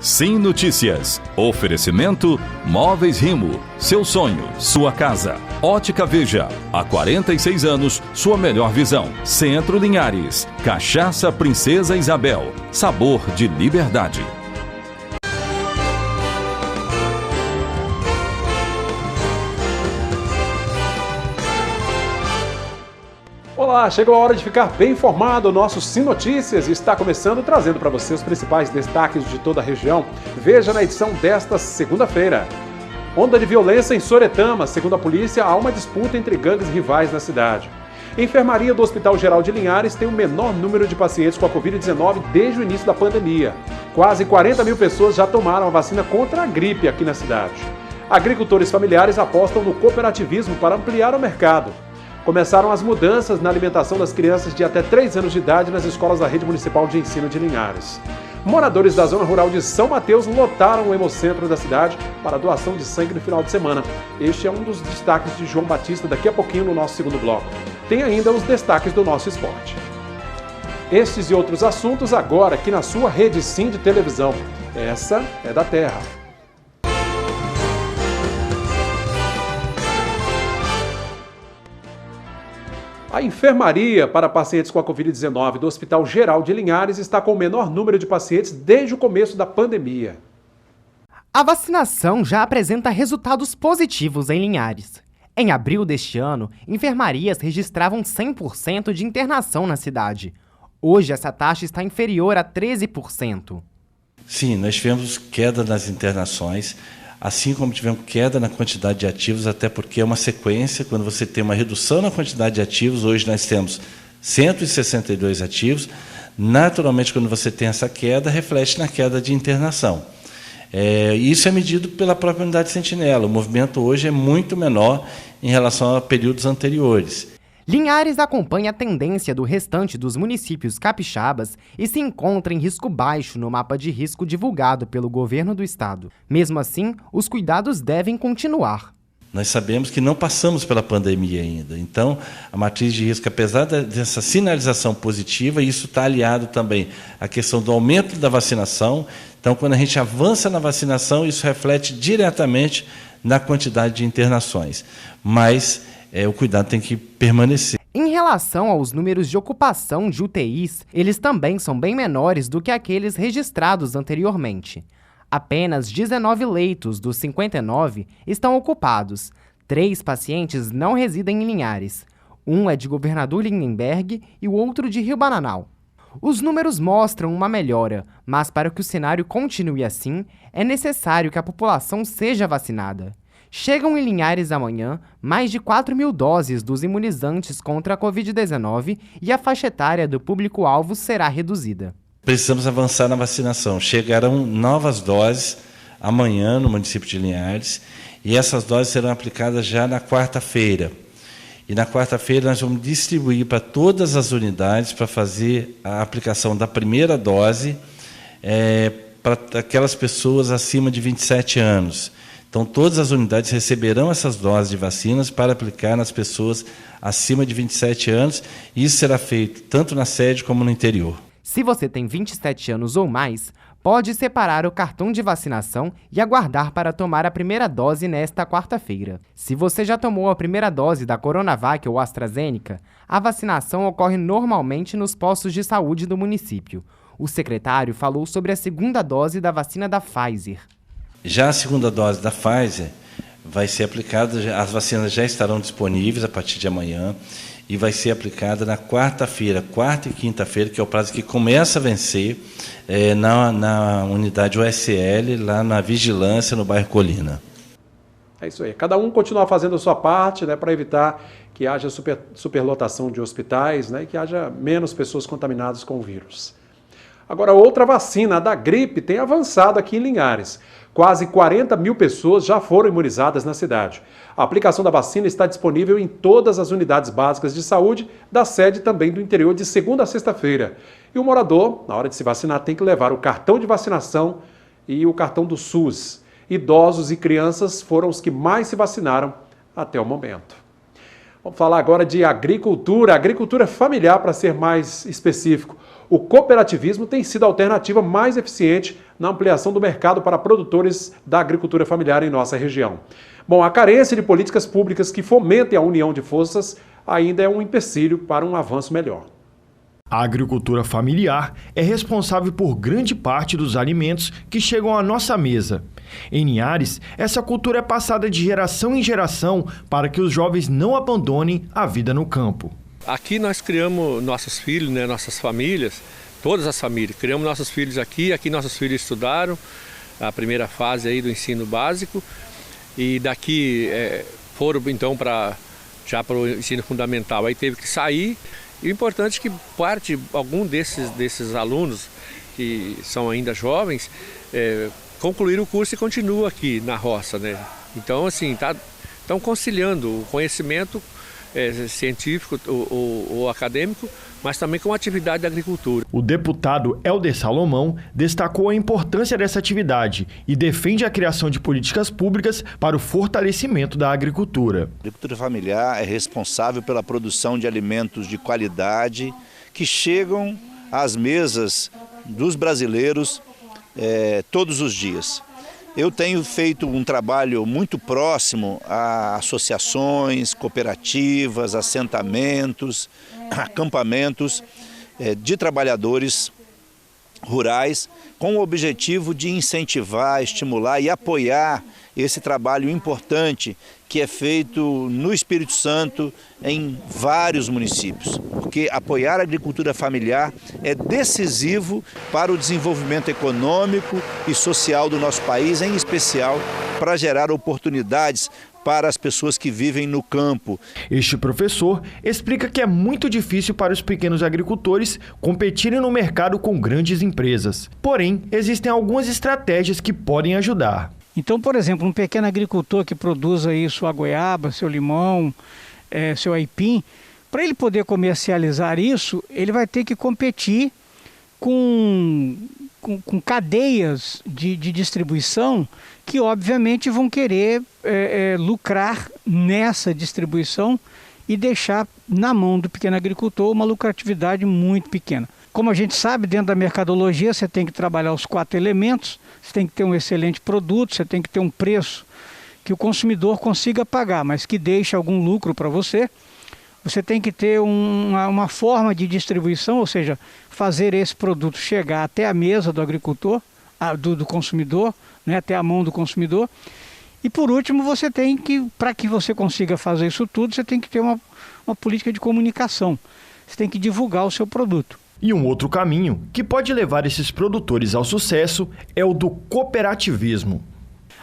Sim Notícias. Oferecimento Móveis Rimo. Seu sonho, sua casa. Ótica Veja. Há 46 anos, sua melhor visão. Centro Linhares. Cachaça Princesa Isabel. Sabor de liberdade. Olá, chegou a hora de ficar bem informado. O nosso Sim Notícias está começando trazendo para você os principais destaques de toda a região. Veja na edição desta segunda-feira. Onda de violência em Soretama. Segundo a polícia, há uma disputa entre gangues rivais na cidade. A enfermaria do Hospital Geral de Linhares tem o menor número de pacientes com a Covid-19 desde o início da pandemia. Quase 40 mil pessoas já tomaram a vacina contra a gripe aqui na cidade. Agricultores familiares apostam no cooperativismo para ampliar o mercado. Começaram as mudanças na alimentação das crianças de até 3 anos de idade nas escolas da Rede Municipal de Ensino de Linhares. Moradores da zona rural de São Mateus lotaram o hemocentro da cidade para a doação de sangue no final de semana. Este é um dos destaques de João Batista daqui a pouquinho no nosso segundo bloco. Tem ainda os destaques do nosso esporte. Estes e outros assuntos agora aqui na sua Rede Sim de televisão. Essa é da Terra. A enfermaria para pacientes com a Covid-19 do Hospital Geral de Linhares está com o menor número de pacientes desde o começo da pandemia. A vacinação já apresenta resultados positivos em Linhares. Em abril deste ano, enfermarias registravam 100% de internação na cidade. Hoje, essa taxa está inferior a 13%. Sim, nós tivemos queda nas internações, assim como tivemos queda na quantidade de ativos, até porque é uma sequência, quando você tem uma redução na quantidade de ativos, hoje nós temos 162 ativos, naturalmente quando você tem essa queda, reflete na queda de internação. Isso é medido pela própria unidade Sentinela, o movimento hoje é muito menor em relação a períodos anteriores. Linhares acompanha a tendência do restante dos municípios capixabas e se encontra em risco baixo no mapa de risco divulgado pelo governo do estado. Mesmo assim, os cuidados devem continuar. Nós sabemos que não passamos pela pandemia ainda, então a matriz de risco, apesar dessa sinalização positiva, isso está aliado também à questão do aumento da vacinação. Então, quando a gente avança na vacinação, isso reflete diretamente na quantidade de internações. Mas o cuidado tem que permanecer. Em relação aos números de ocupação de UTIs, eles também são bem menores do que aqueles registrados anteriormente. Apenas 19 leitos dos 59 estão ocupados. 3 pacientes não residem em Linhares. Um é de Governador Lindenberg e o outro de Rio Bananal. Os números mostram uma melhora, mas para que o cenário continue assim, é necessário que a população seja vacinada. Chegam em Linhares amanhã mais de 4 mil doses dos imunizantes contra a Covid-19 e a faixa etária do público-alvo será reduzida. Precisamos avançar na vacinação. Chegarão novas doses amanhã no município de Linhares e essas doses serão aplicadas já na quarta-feira. E na quarta-feira nós vamos distribuir para todas as unidades para fazer a aplicação da primeira dose para aquelas pessoas acima de 27 anos. Então, todas as unidades receberão essas doses de vacinas para aplicar nas pessoas acima de 27 anos, e isso será feito tanto na sede como no interior. Se você tem 27 anos ou mais, pode separar o cartão de vacinação e aguardar para tomar a primeira dose nesta quarta-feira. Se você já tomou a primeira dose da Coronavac ou AstraZeneca, a vacinação ocorre normalmente nos postos de saúde do município. O secretário falou sobre a segunda dose da vacina da Pfizer. Já a segunda dose da Pfizer vai ser aplicada, as vacinas já estarão disponíveis a partir de amanhã e vai ser aplicada na quarta-feira, quarta e quinta-feira, que é o prazo que começa a vencer na unidade USL, lá na Vigilância, no bairro Colina. É isso aí. Cada um continua fazendo a sua parte, né, para evitar que haja superlotação de hospitais, né, e que haja menos pessoas contaminadas com o vírus. Agora, outra vacina, a da gripe, tem avançado aqui em Linhares. Quase 40 mil pessoas já foram imunizadas na cidade. A aplicação da vacina está disponível em todas as unidades básicas de saúde da sede também do interior de segunda a sexta-feira. E o morador, na hora de se vacinar, tem que levar o cartão de vacinação e o cartão do SUS. Idosos e crianças foram os que mais se vacinaram até o momento. Vamos falar agora de agricultura familiar, para ser mais específico. o cooperativismo tem sido a alternativa mais eficiente na ampliação do mercado para produtores da agricultura familiar em nossa região. Bom, a carência de políticas públicas que fomentem a união de forças ainda é um empecilho para um avanço melhor. A agricultura familiar é responsável por grande parte dos alimentos que chegam à nossa mesa. Em Linhares, essa cultura é passada de geração em geração para que os jovens não abandonem a vida no campo. Aqui nós criamos nossos filhos, né, nossas famílias, todas as famílias. Criamos nossos filhos aqui nossos filhos estudaram a primeira fase aí do ensino básico e daqui foram então já para o ensino fundamental. Aí teve que sair. E o importante é que algum desses alunos que são ainda jovens concluíram o curso e continuam aqui na roça, né? Então assim, estão conciliando o conhecimento científico ou acadêmico, mas também com a atividade da agricultura. O deputado Helder Salomão destacou a importância dessa atividade e defende a criação de políticas públicas para o fortalecimento da agricultura. A agricultura familiar é responsável pela produção de alimentos de qualidade que chegam às mesas dos brasileiros todos os dias. Eu tenho feito um trabalho muito próximo a associações, cooperativas, assentamentos, acampamentos de trabalhadores rurais com o objetivo de incentivar, estimular e apoiar esse trabalho importante que é feito no Espírito Santo em vários municípios. Porque apoiar a agricultura familiar é decisivo para o desenvolvimento econômico e social do nosso país, em especial para gerar oportunidades para as pessoas que vivem no campo. Este professor explica que é muito difícil para os pequenos agricultores competirem no mercado com grandes empresas. Porém, existem algumas estratégias que podem ajudar. Então, por exemplo, um pequeno agricultor que produz aí sua goiaba, seu limão, seu aipim, para ele poder comercializar isso, ele vai ter que competir com cadeias de distribuição que obviamente vão querer lucrar nessa distribuição e deixar na mão do pequeno agricultor uma lucratividade muito pequena. Como a gente sabe, dentro da mercadologia você tem que trabalhar os 4 elementos, você tem que ter um excelente produto, você tem que ter um preço que o consumidor consiga pagar, mas que deixe algum lucro para você. Você tem que ter uma forma de distribuição, ou seja, fazer esse produto chegar até a mesa do agricultor, do consumidor, né, até a mão do consumidor. E por último, você tem que, para que você consiga fazer isso tudo, você tem que ter uma política de comunicação. Você tem que divulgar o seu produto. E um outro caminho que pode levar esses produtores ao sucesso é o do cooperativismo.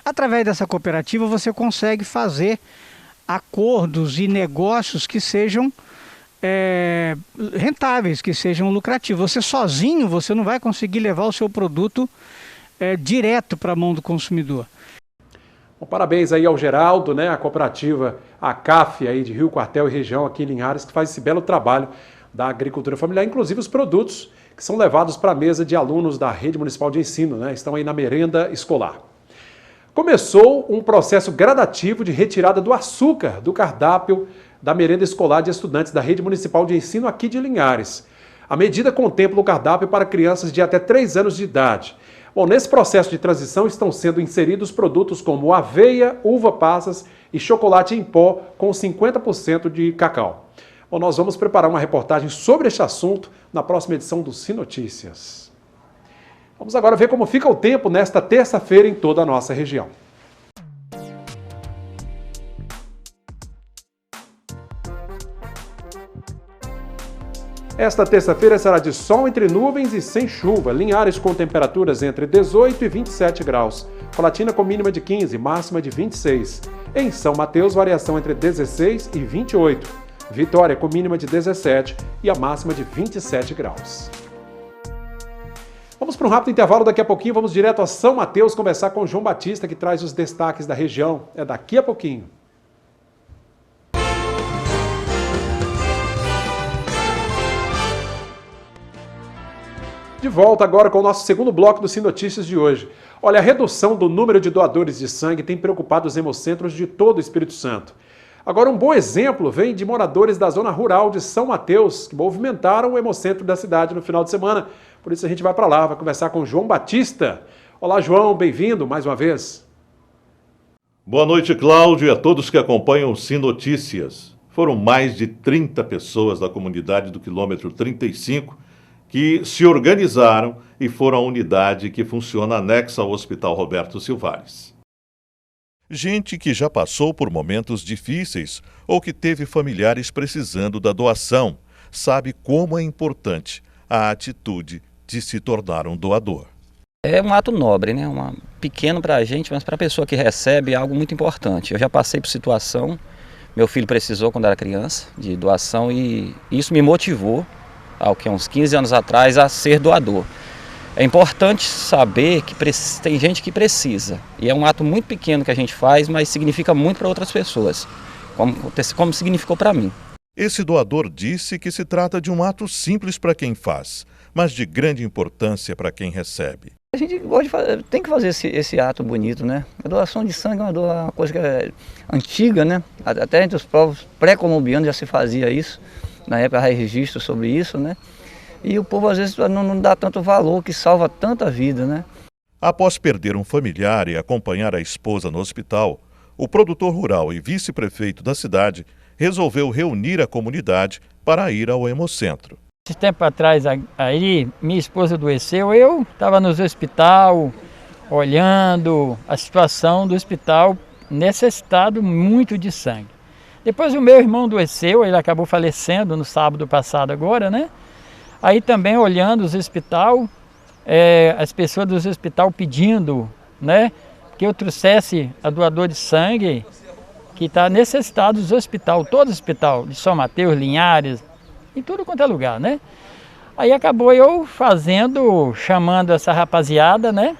Através dessa cooperativa você consegue fazer acordos e negócios que sejam rentáveis, que sejam lucrativos. Você sozinho você não vai conseguir levar o seu produto direto para a mão do consumidor. Bom, parabéns aí ao Geraldo, né, a cooperativa ACAF aí de Rio Quartel e região aqui em Linhares, que faz esse belo trabalho da agricultura familiar, inclusive os produtos que são levados para a mesa de alunos da rede municipal de ensino, né, estão aí na merenda escolar. Começou um processo gradativo de retirada do açúcar do cardápio da merenda escolar de estudantes da rede municipal de ensino aqui de Linhares. A medida contempla o cardápio para crianças de até 3 anos de idade. Bom, nesse processo de transição estão sendo inseridos produtos como aveia, uva passas e chocolate em pó com 50% de cacau. Bom, nós vamos preparar uma reportagem sobre este assunto na próxima edição do Sinotícias. Vamos agora ver como fica o tempo nesta terça-feira em toda a nossa região. Esta terça-feira será de sol entre nuvens e sem chuva. Linhares com temperaturas entre 18 e 27 graus. Colatina com mínima de 15, máxima de 26. Em São Mateus, variação entre 16 e 28. Vitória com mínima de 17 e a máxima de 27 graus. Vamos para um rápido intervalo, daqui a pouquinho vamos direto a São Mateus conversar com o João Batista, que traz os destaques da região. É daqui a pouquinho. De volta agora com o nosso segundo bloco do Sinotícias de hoje. Olha, a redução do número de doadores de sangue tem preocupado os hemocentros de todo o Espírito Santo. Agora, um bom exemplo vem de moradores da zona rural de São Mateus, que movimentaram o Hemocentro da cidade no final de semana. Por isso a gente vai para lá, vai conversar com o João Batista. Olá, João, bem-vindo mais uma vez. Boa noite, Cláudio, e a todos que acompanham o Sim Notícias. Foram mais de 30 pessoas da comunidade do quilômetro 35 que se organizaram e foram à unidade que funciona anexa ao Hospital Roberto Silvares. Gente que já passou por momentos difíceis ou que teve familiares precisando da doação, sabe como é importante a atitude de se tornar um doador. É um ato nobre, né? Pequeno para a gente, mas para a pessoa que recebe é algo muito importante. Eu já passei por situação, meu filho precisou quando era criança de doação e isso me motivou, há uns 15 anos atrás, a ser doador. É importante saber que tem gente que precisa e é um ato muito pequeno que a gente faz, mas significa muito para outras pessoas, como significou para mim. Esse doador disse que se trata de um ato simples para quem faz, mas de grande importância para quem recebe. A gente tem que fazer esse ato bonito, né? A doação de sangue é uma coisa que é antiga, né? Até entre os povos pré-colombianos já se fazia isso, na época há registro sobre isso, né? E o povo às vezes não dá tanto valor, que salva tanta vida, né? Após perder um familiar e acompanhar a esposa no hospital, o produtor rural e vice-prefeito da cidade resolveu reunir a comunidade para ir ao Hemocentro. Esse tempo atrás, aí minha esposa adoeceu, eu estava no hospital, olhando a situação do hospital, necessitado muito de sangue. Depois o meu irmão adoeceu, ele acabou falecendo no sábado passado agora, né? Aí também olhando os hospital, as pessoas dos hospital pedindo, né? Que eu trouxesse a doador de sangue, que está necessitado dos hospital, todo o hospital, de São Mateus, Linhares, em tudo quanto é lugar, né? Aí acabou eu chamando essa rapaziada, né?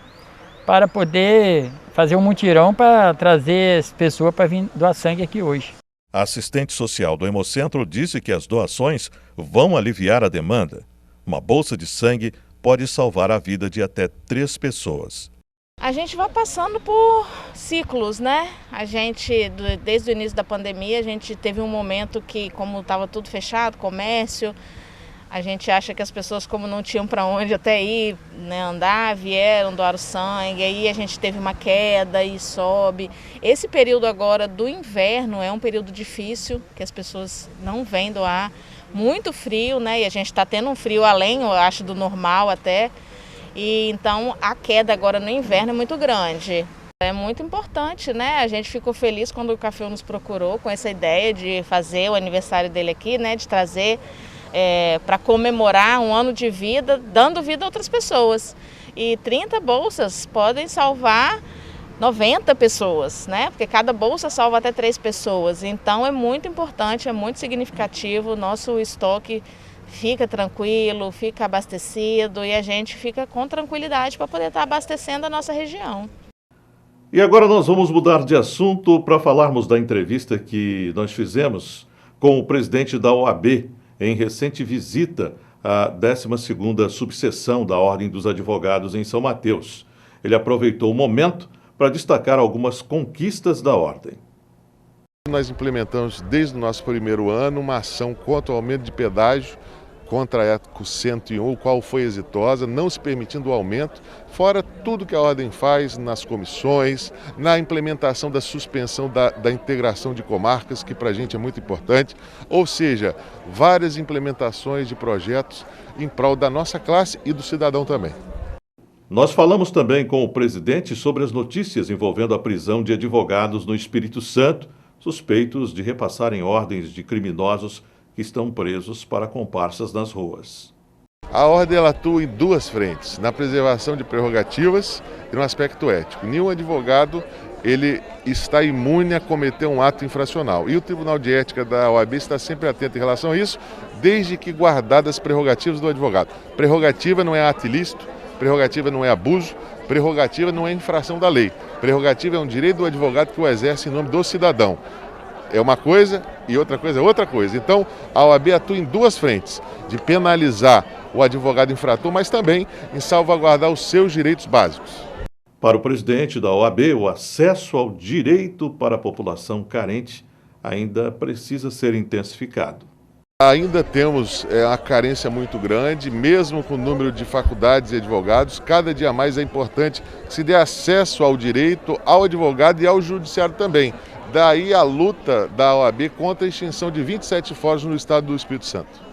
Para poder fazer um mutirão para trazer as pessoas para vir doar sangue aqui hoje. A assistente social do Hemocentro disse que as doações vão aliviar a demanda. Uma bolsa de sangue pode salvar a vida de até 3 pessoas. A gente vai passando por ciclos, né? A gente, desde o início da pandemia, a gente teve um momento que, como estava tudo fechado, comércio, a gente acha que as pessoas, como não tinham para onde até ir, né, andar, vieram, doaram sangue, aí a gente teve uma queda e sobe. Esse período agora do inverno é um período difícil, que as pessoas não vêm doar, muito frio, né? E a gente está tendo um frio além, eu acho, do normal até. E então a queda agora no inverno é muito grande. É muito importante, né? A gente ficou feliz quando o Café nos procurou com essa ideia de fazer o aniversário dele aqui, né? De trazer para comemorar um ano de vida, dando vida a outras pessoas. E 30 bolsas podem salvar 90 pessoas, né? Porque cada bolsa salva até 3 pessoas. Então é muito importante, é muito significativo. Nosso estoque fica tranquilo, fica abastecido e a gente fica com tranquilidade para poder estar abastecendo a nossa região. E agora nós vamos mudar de assunto para falarmos da entrevista que nós fizemos com o presidente da OAB em recente visita à 12ª subseção da Ordem dos Advogados em São Mateus. Ele aproveitou o momento para destacar algumas conquistas da Ordem. Nós implementamos desde o nosso primeiro ano uma ação contra o aumento de pedágio, contra a Eco 101, o qual foi exitosa, não se permitindo o aumento, fora tudo que a Ordem faz nas comissões, na implementação da suspensão da integração de comarcas, que para a gente é muito importante, ou seja, várias implementações de projetos em prol da nossa classe e do cidadão também. Nós falamos também com o presidente sobre as notícias envolvendo a prisão de advogados no Espírito Santo, suspeitos de repassarem ordens de criminosos que estão presos para comparsas nas ruas. A Ordem ela atua em 2 frentes, na preservação de prerrogativas e no aspecto ético. Nenhum advogado ele está imune a cometer um ato infracional. E o Tribunal de Ética da OAB está sempre atento em relação a isso, desde que guardadas as prerrogativas do advogado. Prerrogativa não é ato ilícito, prerrogativa não é abuso, prerrogativa não é infração da lei. Prerrogativa é um direito do advogado que o exerce em nome do cidadão. É uma coisa e outra coisa é outra coisa. Então, a OAB atua em 2 frentes, de penalizar o advogado infrator, mas também em salvaguardar os seus direitos básicos. Para o presidente da OAB, o acesso ao direito para a população carente ainda precisa ser intensificado. Ainda temos a carência muito grande, mesmo com o número de faculdades e advogados, cada dia mais é importante que se dê acesso ao direito, ao advogado e ao judiciário também. Daí a luta da OAB contra a extinção de 27 fóruns no estado do Espírito Santo.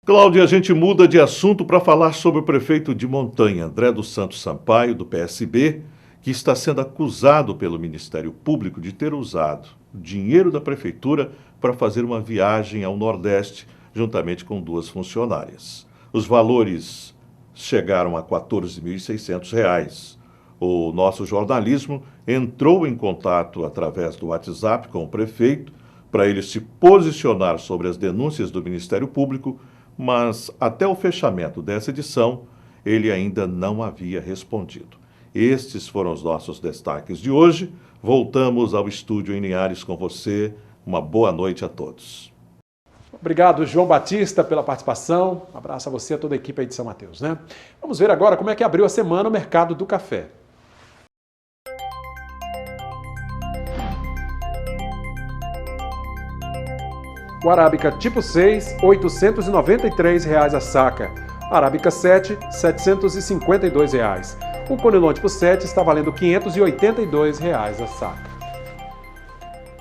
Cláudia, a gente muda de assunto para falar sobre o prefeito de Montanha, André dos Santos Sampaio, do PSB, que está sendo acusado pelo Ministério Público de ter usado dinheiro da prefeitura para fazer uma viagem ao Nordeste, juntamente com 2 funcionárias. Os valores chegaram a R$ 14.600. O nosso jornalismo entrou em contato através do WhatsApp com o prefeito para ele se posicionar sobre as denúncias do Ministério Público, mas até o fechamento dessa edição, ele ainda não havia respondido. Estes foram os nossos destaques de hoje. Voltamos ao estúdio em Linhares com você. Uma boa noite a todos. Obrigado, João Batista, pela participação. Um abraço a você e a toda a equipe aí de São Mateus, né? Vamos ver agora como é que abriu a semana o mercado do café. O Arábica tipo 6, R$ 893 a saca. Arábica 7, R$ 752. O Conilon tipo 7 está valendo R$ 582 a saca.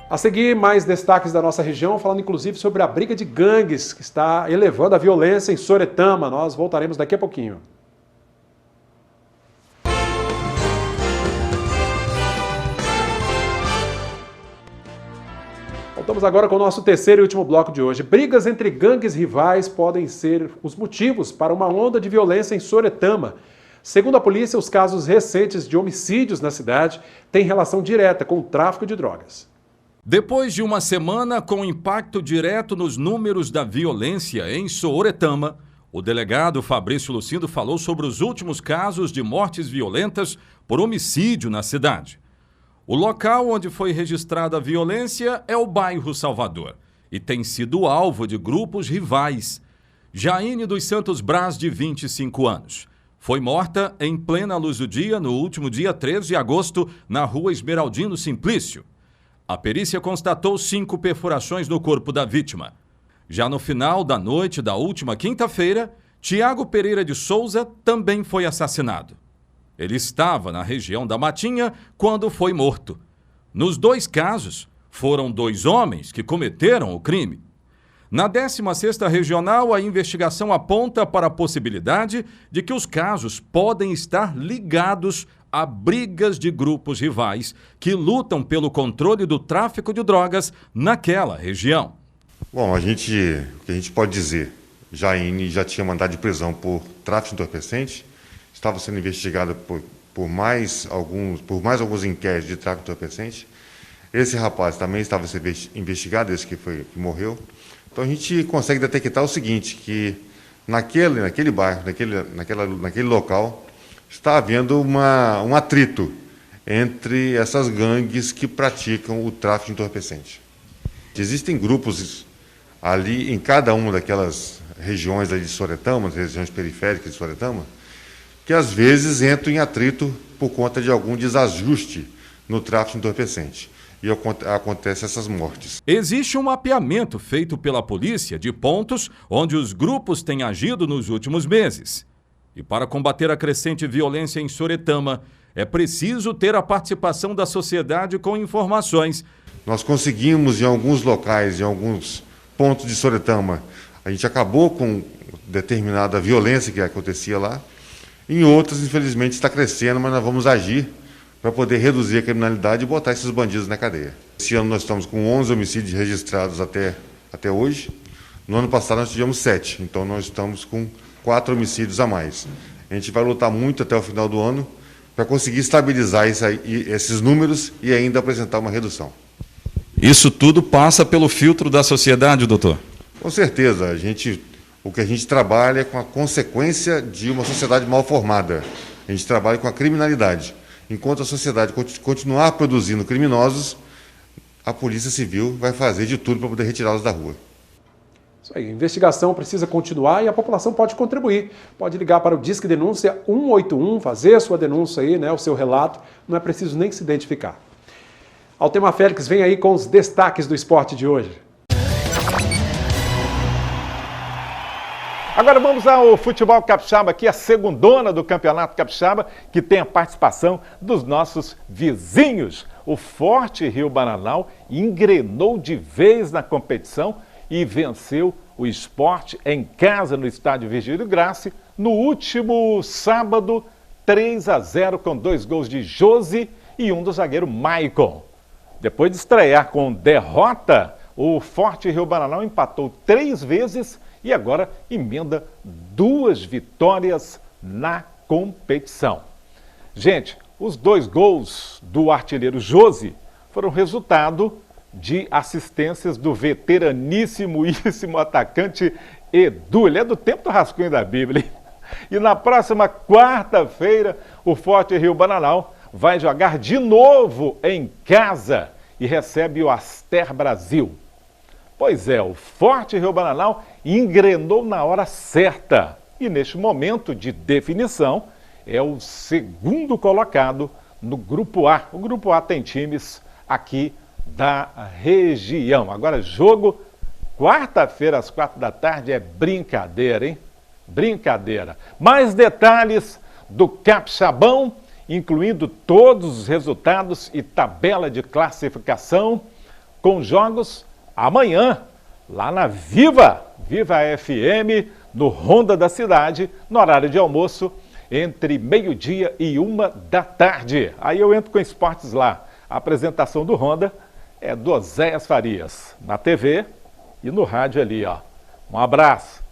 A seguir, mais destaques da nossa região, falando inclusive sobre a briga de gangues que está elevando a violência em Soretama. Nós voltaremos daqui a pouquinho. Voltamos agora com o nosso terceiro e último bloco de hoje. Brigas entre gangues rivais podem ser os motivos para uma onda de violência em Soretama. Segundo a polícia, os casos recentes de homicídios na cidade têm relação direta com o tráfico de drogas. Depois de uma semana com impacto direto nos números da violência em Soretama, o delegado Fabrício Lucindo falou sobre os últimos casos de mortes violentas por homicídio na cidade. O local onde foi registrada a violência é o bairro Salvador e tem sido alvo de grupos rivais. Jaine dos Santos Braz, de 25 anos, foi morta em plena luz do dia no último dia 13 de agosto na rua Esmeraldino Simplício. A perícia constatou 5 perfurações no corpo da vítima. Já no final da noite da última quinta-feira, Tiago Pereira de Souza também foi assassinado. Ele estava na região da Matinha quando foi morto. Nos 2 casos, foram 2 homens que cometeram o crime. Na 16ª Regional, a investigação aponta para a possibilidade de que os casos podem estar ligados a brigas de grupos rivais que lutam pelo controle do tráfico de drogas naquela região. Bom, o que a gente pode dizer, Jaine já tinha mandado de prisão por tráfico de entorpecente, estava sendo investigada por mais alguns inquéritos de tráfico de entorpecente. Esse rapaz também estava sendo investigado, esse que morreu. Então a gente consegue detectar o seguinte, que naquele bairro, naquele local, está havendo um atrito entre essas gangues que praticam o tráfico de entorpecente. Existem grupos ali em cada uma daquelas regiões ali de Soretama, regiões periféricas de Soretama, que às vezes entram em atrito por conta de algum desajuste no tráfico de entorpecente. E acontecem essas mortes. Existe um mapeamento feito pela polícia de pontos onde os grupos têm agido nos últimos meses. E para combater a crescente violência em Soretama, é preciso ter a participação da sociedade com informações. Nós conseguimos, em alguns locais, em alguns pontos de Soretama, a gente acabou com determinada violência que acontecia lá. Em outros, infelizmente, está crescendo, mas nós vamos agir para poder reduzir a criminalidade e botar esses bandidos na cadeia. Esse ano nós estamos com 11 homicídios registrados até hoje. No ano passado nós tivemos 7, então nós estamos com 4 homicídios a mais. A gente vai lutar muito até o final do ano para conseguir estabilizar esses números e ainda apresentar uma redução. Isso tudo passa pelo filtro da sociedade, doutor? Com certeza. O que a gente trabalha é com a consequência de uma sociedade mal formada. A gente trabalha com a criminalidade. Enquanto a sociedade continuar produzindo criminosos, a Polícia Civil vai fazer de tudo para poder retirá-los da rua. Isso aí, a investigação precisa continuar e a população pode contribuir. Pode ligar para o Disque Denúncia 181, fazer a sua denúncia aí, né, o seu relato. Não é preciso nem se identificar. Altemar Félix vem aí com os destaques do esporte de hoje. Agora vamos ao futebol capixaba aqui, a segundona do Campeonato Capixaba, que tem a participação dos nossos vizinhos. O Forte Rio Bananal engrenou de vez na competição e venceu o Sport em casa no estádio Virgílio Grassi no último sábado, 3-0 com 2 gols de Josi e um do zagueiro Maicon. Depois de estrear com derrota, o Forte Rio Bananal empatou 3 vezes e agora emenda 2 vitórias na competição. Gente, os 2 gols do artilheiro Josi foram resultado de assistências do veteraníssimo atacante Edu. Ele é do tempo do rascunho da Bíblia, hein? E na próxima quarta-feira, o Forte Rio Bananal vai jogar de novo em casa e recebe o Aster Brasil. Pois é, o Forte Rio Bananal engrenou na hora certa e neste momento de definição é o segundo colocado no Grupo A. O Grupo A tem times aqui da região. Agora jogo quarta-feira às 4 da tarde é brincadeira, hein? Brincadeira. Mais detalhes do Capixabão, incluindo todos os resultados e tabela de classificação, com jogos amanhã, lá na Viva FM, no Ronda da Cidade, no horário de almoço, entre meio-dia e 1 da tarde. Aí eu entro com esportes lá. A apresentação do Ronda é do Oséias Farias, na TV e no rádio ali, ó. Um abraço.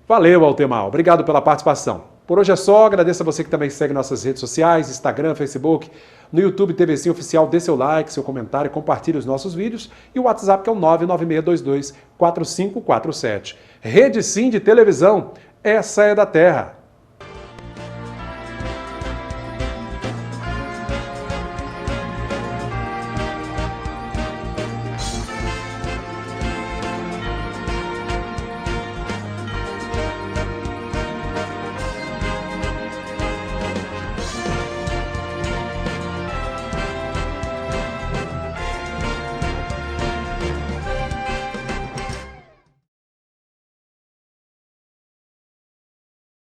Valeu, Altemar. Obrigado pela participação. Por hoje é só. Agradeço a você que também segue nossas redes sociais, Instagram, Facebook, no YouTube, TVC Oficial. Dê seu like, seu comentário, compartilhe os nossos vídeos e o WhatsApp que é o 996224547. Rede Sim de televisão. Essa é da terra.